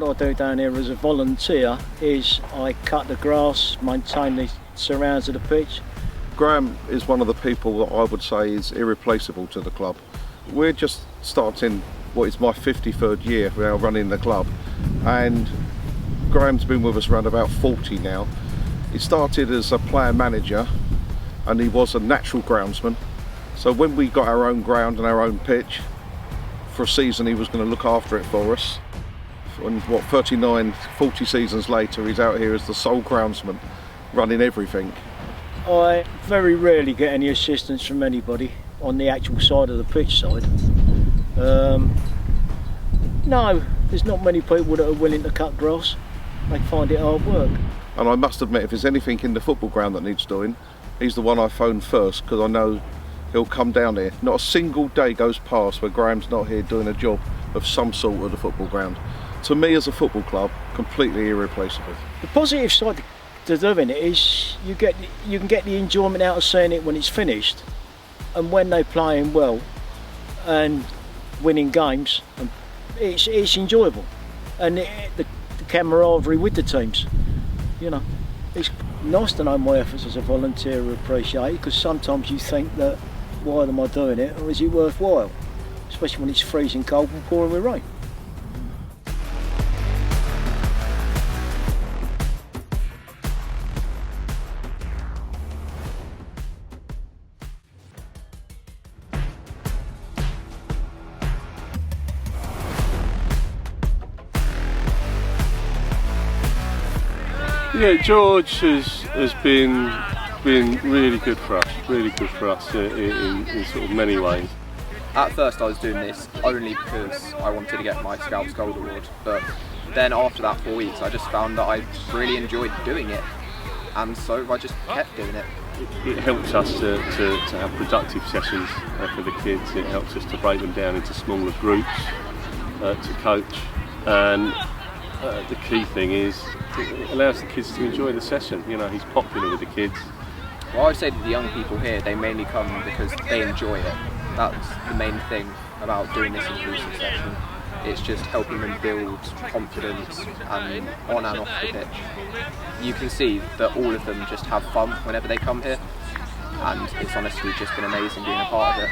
what I do down here as a volunteer is I cut the grass, maintain the surrounds of the pitch. Graham is one of the people that I would say is irreplaceable to the club. We're just starting what is my 53rd year now running the club, and Graham's been with us around about 40 now. He started as a player manager and he was a natural groundsman. So when we got our own ground and our own pitch, for a season he was going to look after it for us. And 39, 40 seasons later, he's out here as the sole groundsman, running everything. I very rarely get any assistance from anybody on the actual side of the pitch side. No, there's not many people that are willing to cut grass. They find it hard work. And I must admit, if there's anything in the football ground that needs doing, he's the one I phone first, because I know he'll come down here. Not a single day goes past where Graham's not here doing a job of some sort at the football ground. To me, as a football club, completely irreplaceable. The positive side to doing it is you can get the enjoyment out of seeing it when it's finished, and when they're playing well and winning games, and it's enjoyable, and the camaraderie with the teams. You know, it's nice to know my efforts as a volunteer are appreciated, because sometimes you think that, why am I doing it, or is it worthwhile? Especially when it's freezing cold and pouring with rain. Yeah, George has been really good for us in sort of many ways. At first I was doing this only because I wanted to get my Scouts Gold Award, but then after that 4 weeks I just found that I really enjoyed doing it, and so I just kept doing it. It helps us to have productive sessions for the kids. It helps us to break them down into smaller groups to coach, and the key thing is it allows the kids to enjoy the session. You know, he's popular with the kids. Well, I would say that the young people here, they mainly come because they enjoy it. That's the main thing about doing this inclusive session. It's just helping them build confidence and on and off the pitch. You can see that all of them just have fun whenever they come here, and it's honestly just been amazing being a part of it.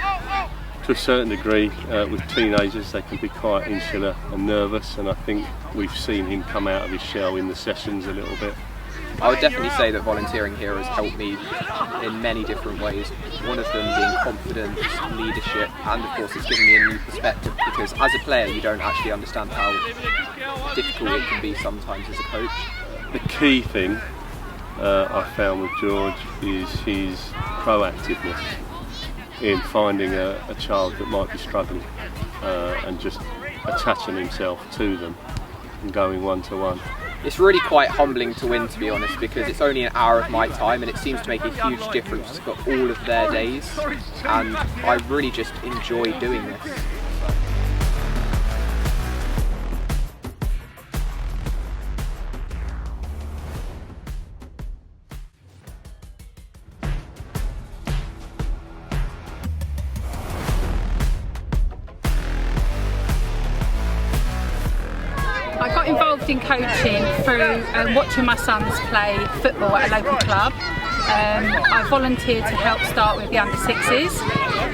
To a certain degree, with teenagers, they can be quite insular and nervous, and I think we've seen him come out of his shell in the sessions a little bit. I would definitely say that volunteering here has helped me in many different ways. One of them being confidence, leadership, and of course it's given me a new perspective, because as a player you don't actually understand how difficult it can be sometimes as a coach. The key thing I found with George is his proactiveness in finding a child that might be struggling and just attaching himself to them and going one-to-one. It's really quite humbling to win, to be honest, because it's only an hour of my time and it seems to make a huge difference for all of their days, and I really just enjoy doing this. I got involved in coaching through watching my sons play football at a local club. I volunteered to help start with the under-6s,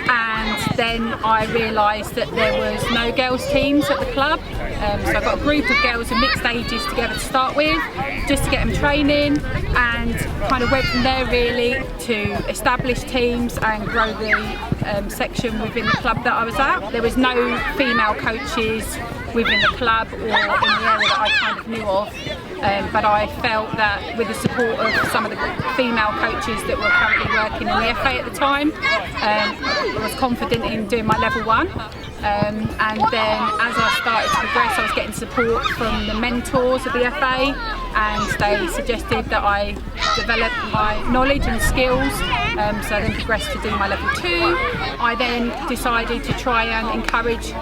and then I realised that there was no girls teams at the club, so I got a group of girls of mixed ages together to start with, just to get them training, and kind of went from there really to establish teams and grow the section within the club that I was at. There was no female coaches within the club or in the area that I kind of knew of, but I felt that with the support of some of the female coaches that were currently working in the FA at the time, I was confident in doing my level 1. And then as I started to progress, I was getting support from the mentors of the FA, and they suggested that I develop my knowledge and skills, so I then progressed to do my level 2. I then decided to try and encourage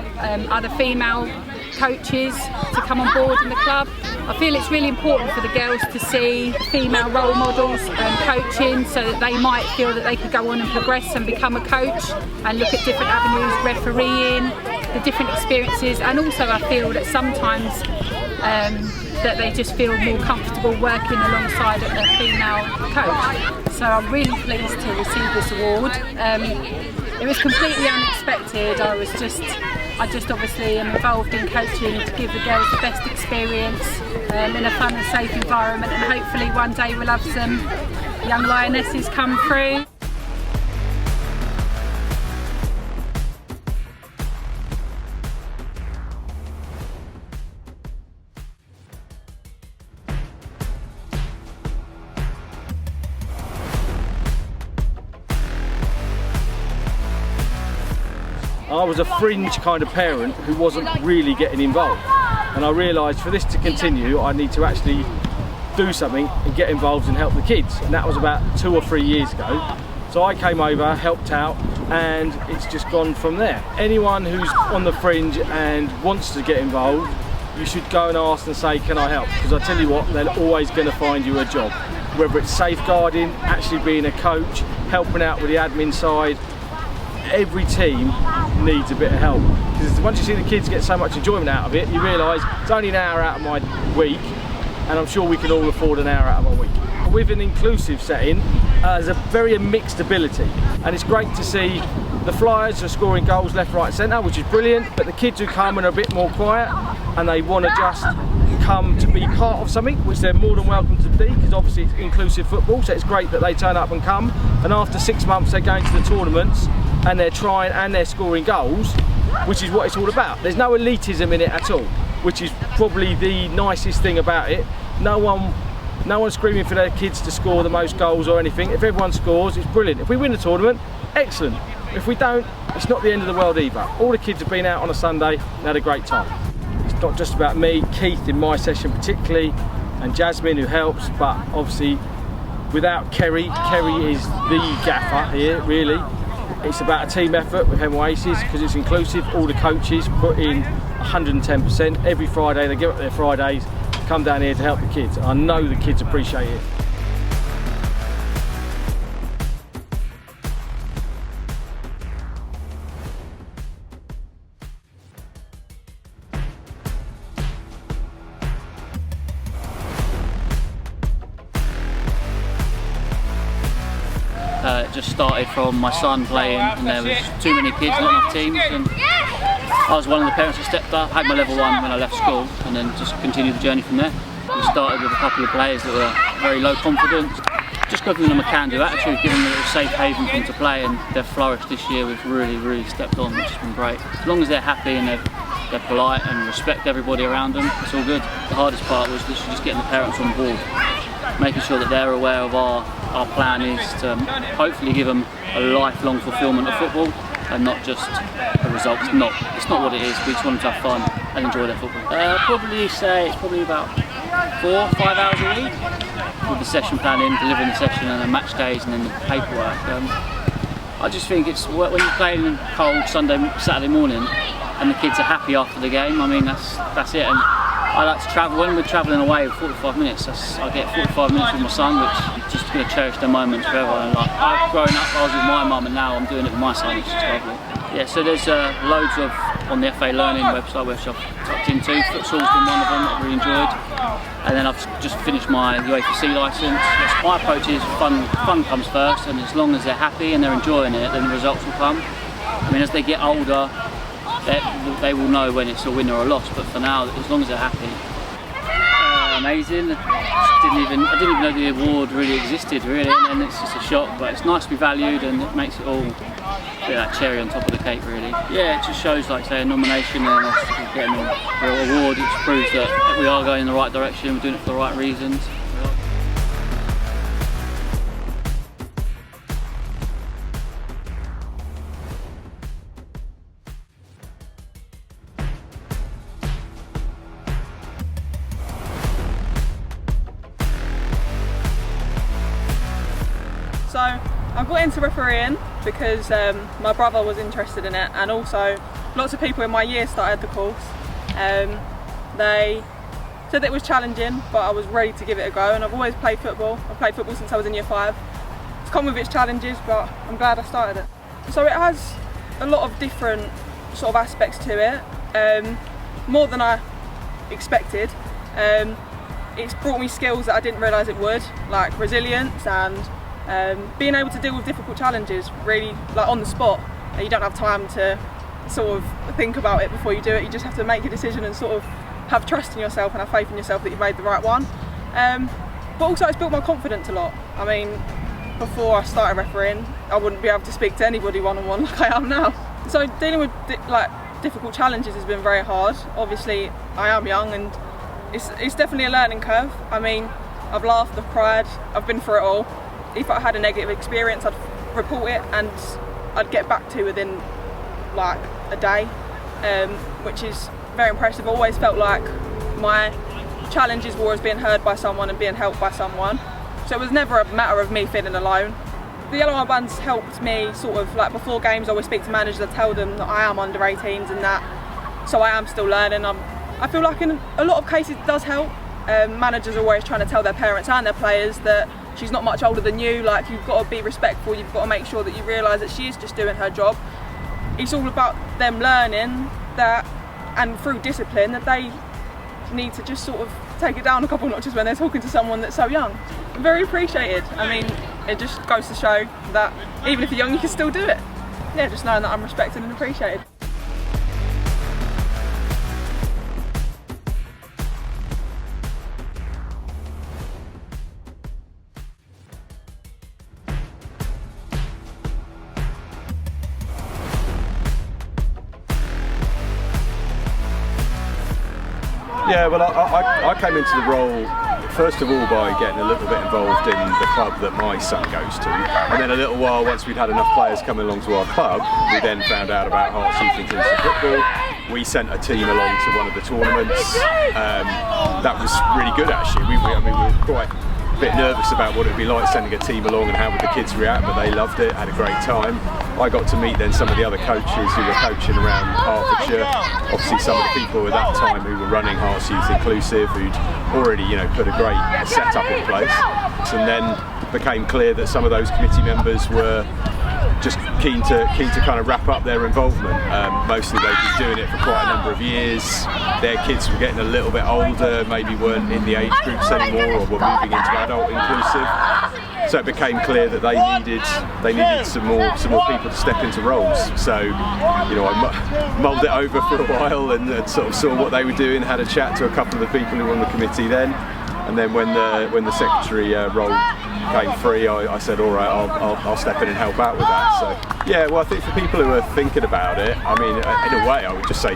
other female coaches to come on board in the club. I feel it's really important for the girls to see female role models coaching, so that they might feel that they could go on and progress and become a coach and look at different avenues, refereeing, the different experiences, and also I feel that sometimes that they just feel more comfortable working alongside a female coach. So I'm really pleased to receive this award. It was completely unexpected. I just obviously am involved in coaching to give the girls the best experience in a fun and safe environment, and hopefully one day we'll have some young lionesses come through. I was a fringe kind of parent who wasn't really getting involved, and I realised for this to continue I need to actually do something and get involved and help the kids, and that was about 2 or 3 years ago. So I came over, helped out, and it's just gone from there. Anyone who's on the fringe and wants to get involved, you should go and ask and say, can I help? Because I tell you what, they're always going to find you a job, whether it's safeguarding, actually being a coach, helping out with the admin side. Every team needs a bit of help, because once you see the kids get so much enjoyment out of it, you realise it's only an hour out of my week, and I'm sure we can all afford an hour out of our week. With an inclusive setting, there's a very mixed ability, and it's great to see the Flyers are scoring goals left, right, centre, which is brilliant, but the kids who come and are a bit more quiet and they want to just come to be part of something, which they're more than welcome to be, because obviously it's inclusive football, so it's great that they turn up and come, and after 6 months they're going to the tournaments and they're trying and they're scoring goals, which is what it's all about. There's no elitism in it at all, which is probably the nicest thing about it. No one's screaming for their kids to score the most goals or anything. If everyone scores, it's brilliant. If we win a tournament, excellent. If we don't, it's not the end of the world either. All the kids have been out on a Sunday and had a great time. It's not just about me, Keith in my session particularly, and Jasmine who helps, but obviously without Kerry is the gaffer here, really. It's about a team effort with Hem Oasis, because it's inclusive. All the coaches put in 110%. Every Friday they give up their Fridays to come down here to help the kids. I know the kids appreciate it. It just started from my son playing, and there was too many kids, not enough teams, and I was one of the parents that stepped up, had my level 1 when I left school, and then just continued the journey from there. We started with a couple of players that were very low confidence, just giving them a can-do attitude, giving them a safe haven for them to play, and they've flourished this year. We've really stepped on, which has been great. As long as they're happy and they're polite and respect everybody around them, it's all good. The hardest part was just getting the parents on board, making sure that they're aware of our plan is to hopefully give them a lifelong fulfilment of football and not just a result. It's not what it is. We just want them to have fun and enjoy their football. Probably say it's probably about 4 or 5 hours a week with the session planning, delivering the session, and the match days, and then the paperwork. I just think it's when you're playing in cold Saturday morning and the kids are happy after the game. I mean, that's it. And I like to travel. When we're travelling away with 45 minutes, I get 45 minutes with my son, which is just going to cherish their moments forever. And like, I've grown up, I was with my mum, and now I'm doing it with my son. It's just lovely. Yeah, so there's loads on the FA Learning website, which I've tucked into. Futsal's been one of them that I've really enjoyed. And then I've just finished my UEFA C licence. My approach is fun comes first, and as long as they're happy and they're enjoying it, then the results will come. I mean, as they get older, they will know when it's a win or a loss, but for now, as long as they're happy. Amazing. I didn't even know the award really existed, really, and it's just a shock, but it's nice to be valued, and it makes it all a bit that cherry on top of the cake, really. Yeah, it just shows, like say, a nomination and us getting a real award. It proves that we are going in the right direction, we're doing it for the right reasons. So I got into refereeing because my brother was interested in it, and also lots of people in my year started the course. They said it was challenging, but I was ready to give it a go, and I've always played football. I've played football since I was in year 5. It's come with its challenges, but I'm glad I started it. So it has a lot of different sort of aspects to it, more than I expected. It's brought me skills that I didn't realise it would, like resilience and being able to deal with difficult challenges really like on the spot. You don't have time to sort of think about it before you do it. You just have to make a decision and sort of have trust in yourself and have faith in yourself that you've made the right one. But also it's built my confidence a lot. I mean, before I started refereeing, I wouldn't be able to speak to anybody one-on-one like I am now. So dealing with difficult challenges has been very hard. Obviously I am young and it's definitely a learning curve. I mean, I've laughed, I've cried, I've been through it all. If I had a negative experience, I'd report it and I'd get back to within like a day, which is very impressive. I always felt like my challenges were always being heard by someone and being helped by someone. So it was never a matter of me feeling alone. The Yellow Armbands helped me sort of like before games. I always speak to managers, I tell them that I am under 18s and that, so I am still learning. I feel like in a lot of cases it does help. Managers are always trying to tell their parents and their players that she's not much older than you, like you've got to be respectful, you've got to make sure that you realise that she is just doing her job. It's all about them learning that, and through discipline, that they need to just sort of take it down a couple of notches when they're talking to someone that's so young. Very appreciated. I mean, it just goes to show that even if you're young you can still do it. Yeah, just knowing that I'm respected and appreciated. Yeah, well, I came into the role first of all by getting a little bit involved in the club that my son goes to, and then a little while once we'd had enough players coming along to our club, we then found out about Herts Youth Inclusive Football. We sent a team along to one of the tournaments. That was really good actually. We were quite a bit nervous about what it would be like sending a team along and how would the kids react, but they loved it, had a great time. I got to meet then some of the other coaches who were coaching around Hertfordshire. Obviously some of the people at that time who were running Herts Youth Inclusive, who'd already put a great setup in place. And then became clear that some of those committee members were just keen to kind of wrap up their involvement. Mostly they've been doing it for quite a number of years. Their kids were getting a little bit older, maybe weren't in the age groups anymore, or were moving into adult inclusive. So it became clear that they needed some more people to step into roles. So I mulled it over for a while and sort of saw what they were doing, had a chat to a couple of the people who were on the committee then, and then when the secretary role came free, I said, all right, I'll step in and help out with that. So yeah, well, I think for people who are thinking about it, I mean, in a way, I would just say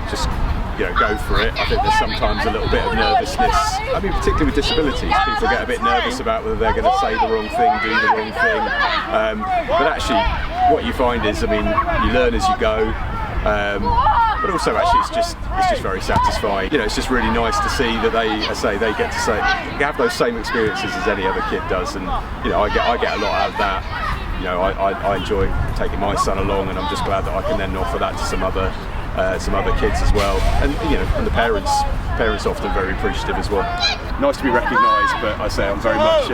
go for it. I think there's sometimes a little bit of nervousness. I mean, particularly with disabilities, people get a bit nervous about whether they're going to say the wrong thing, do the wrong thing. But actually, what you find is, I mean, you learn as you go. But also, actually, it's just very satisfying. It's just really nice to see that they get to have those same experiences as any other kid does, and I get a lot out of that. I enjoy taking my son along, and I'm just glad that I can then offer that to some other kids as well, and and the parents often very appreciative as well. Nice to be recognised, but I say I'm very much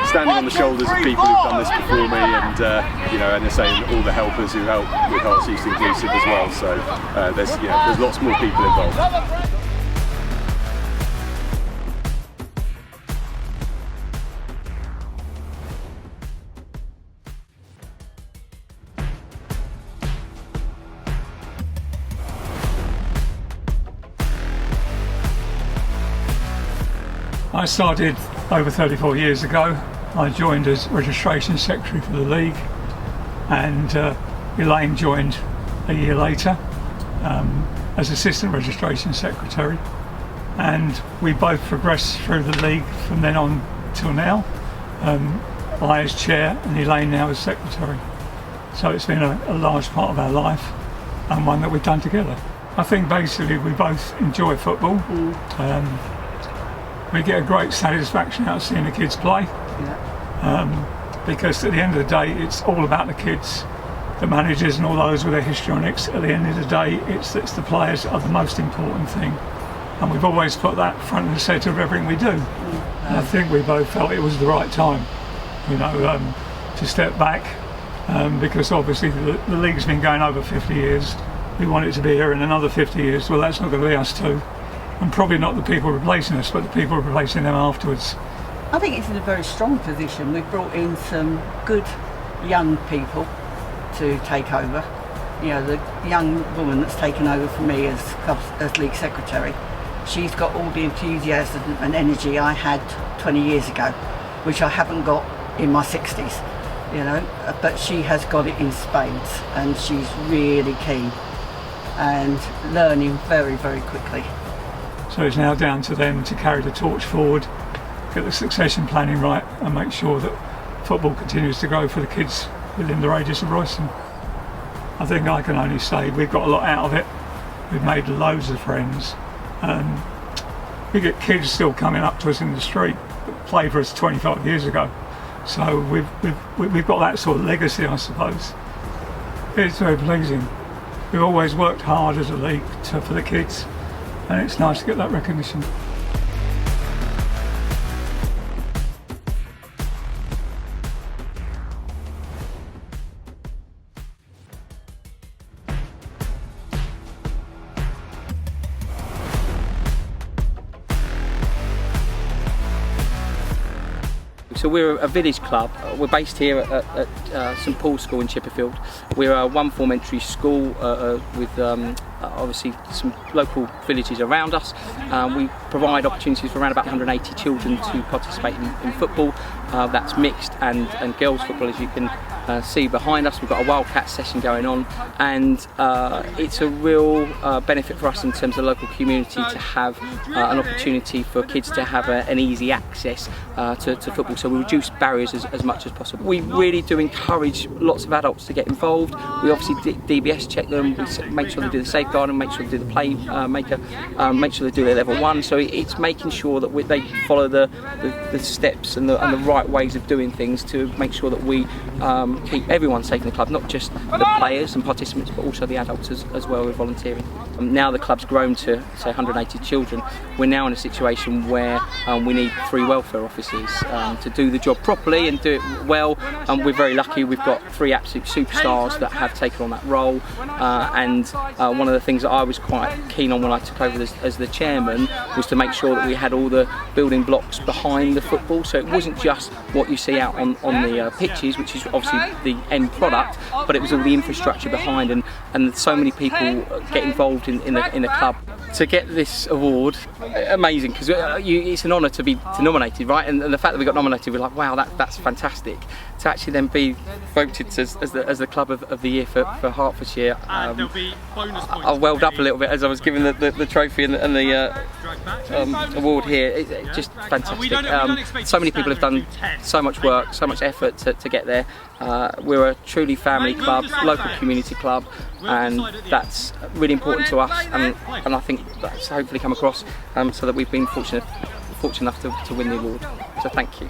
standing on the shoulders of people who've done this before me, and and I say all the helpers who help with Herts Youth Inclusive as well. So there's lots more people involved. I started over 34 years ago. I joined as registration secretary for the league, and Elaine joined a year later as assistant registration secretary, and we both progressed through the league from then on till now. I as chair and Elaine now as secretary. So it's been a large part of our life, and one that we've done together. I think basically we both enjoy football. We get a great satisfaction out of seeing the kids play, because at the end of the day it's all about the kids. The managers and all those with their histrionics, at the end of the day it's the players are the most important thing, and we've always put that front and centre of everything we do. And I think we both felt it was the right time, to step back, because obviously the league's been going over 50 years. We want it to be here in another 50 years. Well, that's not going to be us two. and probably not the people replacing us, but the people replacing them afterwards. I think it's in a very strong position. We've brought in some good young people to take over. You know, the young woman that's taken over for me as league secretary, she's got all the enthusiasm and energy I had 20 years ago, which I haven't got in my 60s, you know, but she has got it in spades, and she's really keen and learning very, very quickly. So it's now down to them to carry the torch forward, get the succession planning right, and make sure that football continues to grow for the kids within the radius of Royston. I think I can only say we've got a lot out of it. We've made loads of friends. We get kids still coming up to us in the street that played for us 25 years ago. So we've got that sort of legacy, I suppose. It's very pleasing. We've always worked hard as a league for the kids, and it's nice to get that recognition. So we're a village club. We're based here at St Paul's School in Chipperfield. We're a one-form entry school with obviously some local villages around us. We provide opportunities for around about 180 children to participate in football. That's mixed and girls football, as you can see behind us. We've got a Wildcat session going on, and it's a real benefit for us in terms of the local community to have an opportunity for kids to have an easy access to football. So we reduce barriers as much as possible. We really do encourage lots of adults to get involved. We obviously DBS check them, we make sure they do the safeguarding, make sure they do the play maker, make sure they do their level 1. So it's making sure that they follow the steps and the right ways of doing things to make sure that we keep everyone safe in the club, not just the players and participants, but also the adults as well with volunteering. Now the club's grown to say 180 children. We're now in a situation where we need 3 welfare officers to do the job properly and do it well. We're very lucky. We've got 3 absolute superstars that have taken on that role. And one of the things that I was quite keen on when I took over as the chairman was to make sure that we had all the building blocks behind the football. So it wasn't just what you see out on the pitches, which is obviously the end product, but it was all the infrastructure behind, and so many people get involved in the club. To get this award, amazing, because it's an honour to be nominated, right? And the fact that we got nominated, we're like, wow, that's fantastic. To actually then be voted as the club of the year for Hertfordshire, I welled up a little bit as I was given the trophy and the award here. It's just fantastic. So many people have done so much work, so much effort to get there. We're a truly family club, local community club, and that's really important to us, and I think that's hopefully come across so that we've been fortunate enough to win the award. So thank you.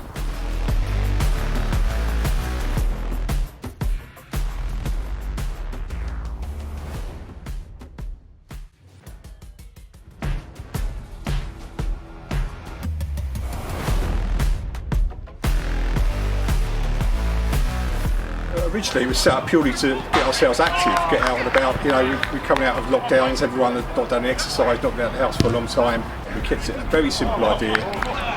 Originally it was set up purely to get ourselves active, get out and about. You know, we're coming out of lockdowns, everyone had not done any exercise, not been out of the house for a long time. We kept it a very simple idea,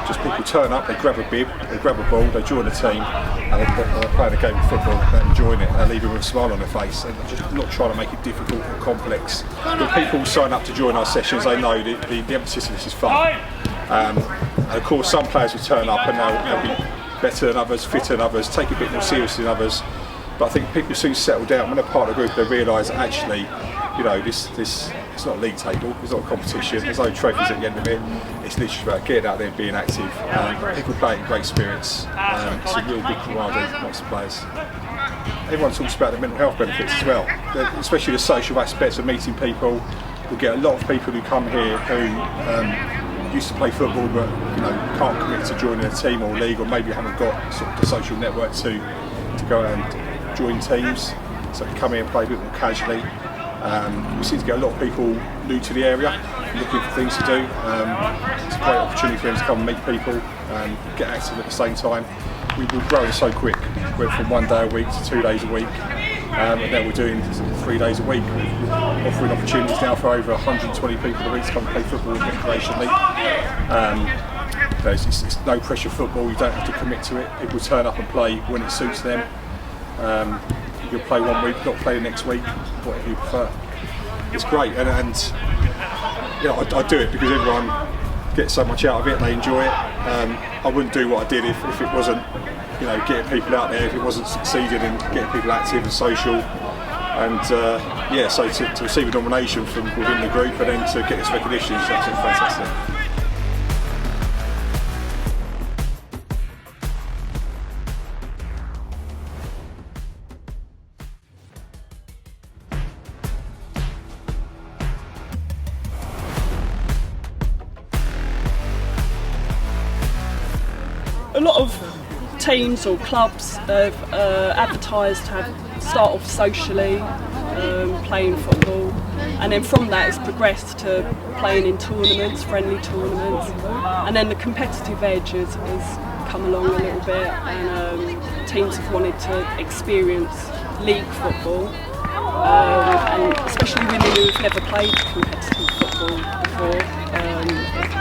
just people turn up, they grab a bib, they grab a ball, they join a team, and they're playing a game of football, they're enjoying it, and they're leaving with a smile on their face, and just not trying to make it difficult or complex. When people sign up to join our sessions, they know the emphasis of this is fun. And of course some players will turn up and they'll be better than others, fitter than others, take it a bit more seriously than others. But I think people soon settle down. When they're part of the group, they realise that actually, you know, this it's not a league table, it's not a competition, there's no trophies at the end of it. It's literally about getting out there and being active. People play in great spirits. It's a real big camaraderie amongst the players. Everyone talks about the mental health benefits as well, especially the social aspects of meeting people. We get a lot of people who come here who used to play football but can't commit to joining a team or league, or maybe haven't got sort of the social network to go and join teams, so they come here and play a bit more casually. We seem to get a lot of people new to the area looking for things to do. It's a great opportunity for them to come and meet people and get active at the same time. We're growing so quick. We're from 1 day a week to 2 days a week. And then we're doing 3 days a week, offering opportunities now for over 120 people a week to come and play football in the Recreation League. It's no pressure football, you don't have to commit to it. People turn up and play when it suits them. You'll play one week, not play the next week, whatever you prefer. It's great, and you know, I do it because everyone gets so much out of it and they enjoy it. I wouldn't do what I did if it wasn't, you know, getting people out there, if it wasn't succeeding in getting people active and social. And yeah, so to receive a nomination from within the group and then to get this recognition is absolutely fantastic. A lot of teams or clubs have advertised to start off socially, playing football, and then from that it's progressed to playing in tournaments, friendly tournaments, and then the competitive edge has come along a little bit, and teams have wanted to experience league football, and especially women who have never played competitive football before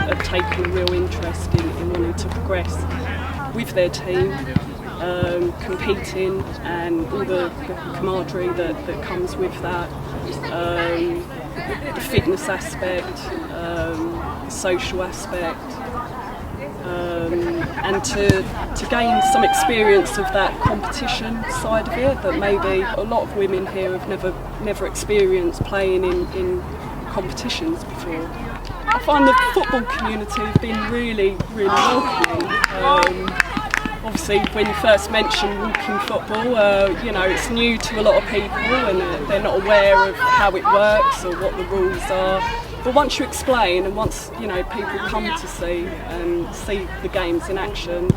have taken a real interest in wanting to progress with their team, competing, and all the camaraderie that comes with that, the fitness aspect, the social aspect, and to gain some experience of that competition side of it that maybe a lot of women here have never experienced playing in competitions before. I find the football community have been really, really welcoming. Obviously, when you first mention walking football, you know, it's new to a lot of people and they're not aware of how it works or what the rules are. But once you explain, and once, you know, people come to see the games in action,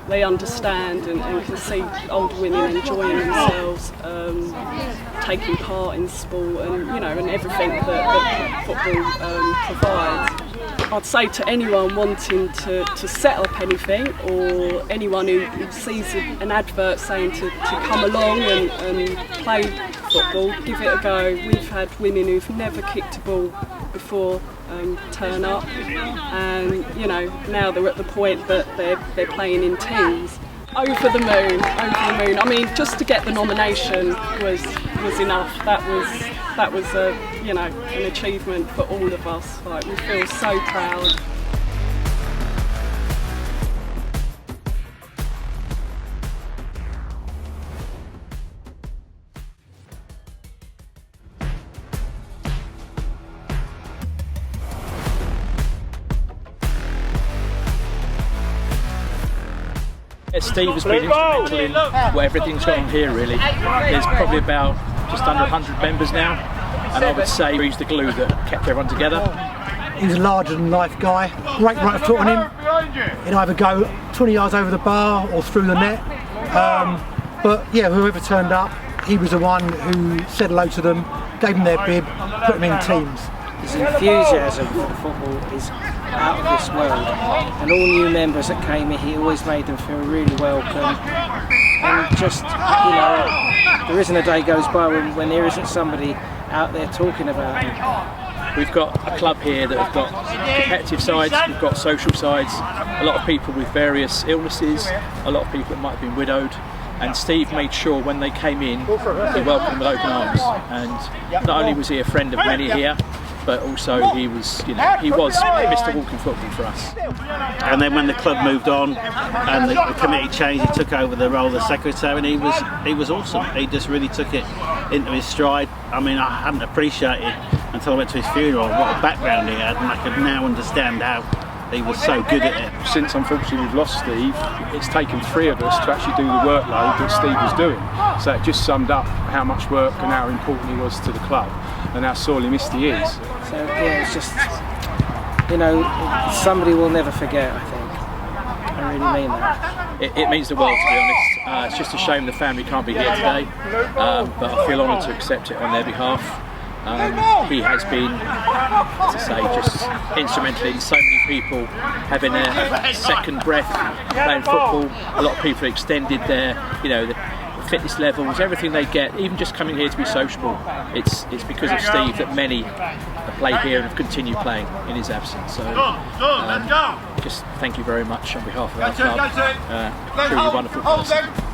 they understand and can see older women enjoying themselves, taking part in sport, and you know, and everything that football provides. I'd say to anyone wanting to set up anything, or anyone who sees an advert saying to come along and play football, give it a go. We've had women who've never kicked a ball before turn up, and you know, now they're at the point that they're playing in teams. Over the moon. I mean, just to get the nomination was enough. That was a, you know, an achievement for all of us. Like, we feel so proud. Steve has been instrumental in what everything's gone on here, really. There's probably about just under 100 members now, and I would say he's the glue that kept everyone together. He's a larger than life guy, great right foot on him. He'd either go 20 yards over the bar or through the net. But yeah, whoever turned up, he was the one who said hello to them, gave them their bib, put them in teams. His enthusiasm for football is out of this world, and all new members that came in, he always made them feel really welcome, and just, you know, there isn't a day goes by when there isn't somebody out there talking about him. We've got a club here that have got competitive sides, we've got social sides, a lot of people with various illnesses, a lot of people that might have been widowed, and Steve made sure when they came in, he welcomed them with open arms, and not only was he a friend of many here, but also he was, you know, he was Mr. Walking Football for us. And then when the club moved on and the committee changed, he took over the role of secretary, and he was awesome. He just really took it into his stride. I mean, I hadn't appreciated until I went to his funeral what a background he had, and I could now understand how he was so good at it. Since unfortunately we've lost Steve, it's taken 3 of us to actually do the workload that Steve was doing. So it just summed up how much work and how important he was to the club and how sorely missed he is. So yeah, it's just, you know, somebody will never forget, I think. I really mean that. It means the world, to be honest. It's just a shame the family can't be here today, but I feel honoured to accept it on their behalf. He has been, as I say, just instrumental in so many people having a second breath playing football. A lot of people extended their, you know, fitness levels, everything they get, even just coming here to be sociable, it's because of Steve that many have played here and have continued playing in his absence. So just thank you very much on behalf of our club. Truly wonderful person.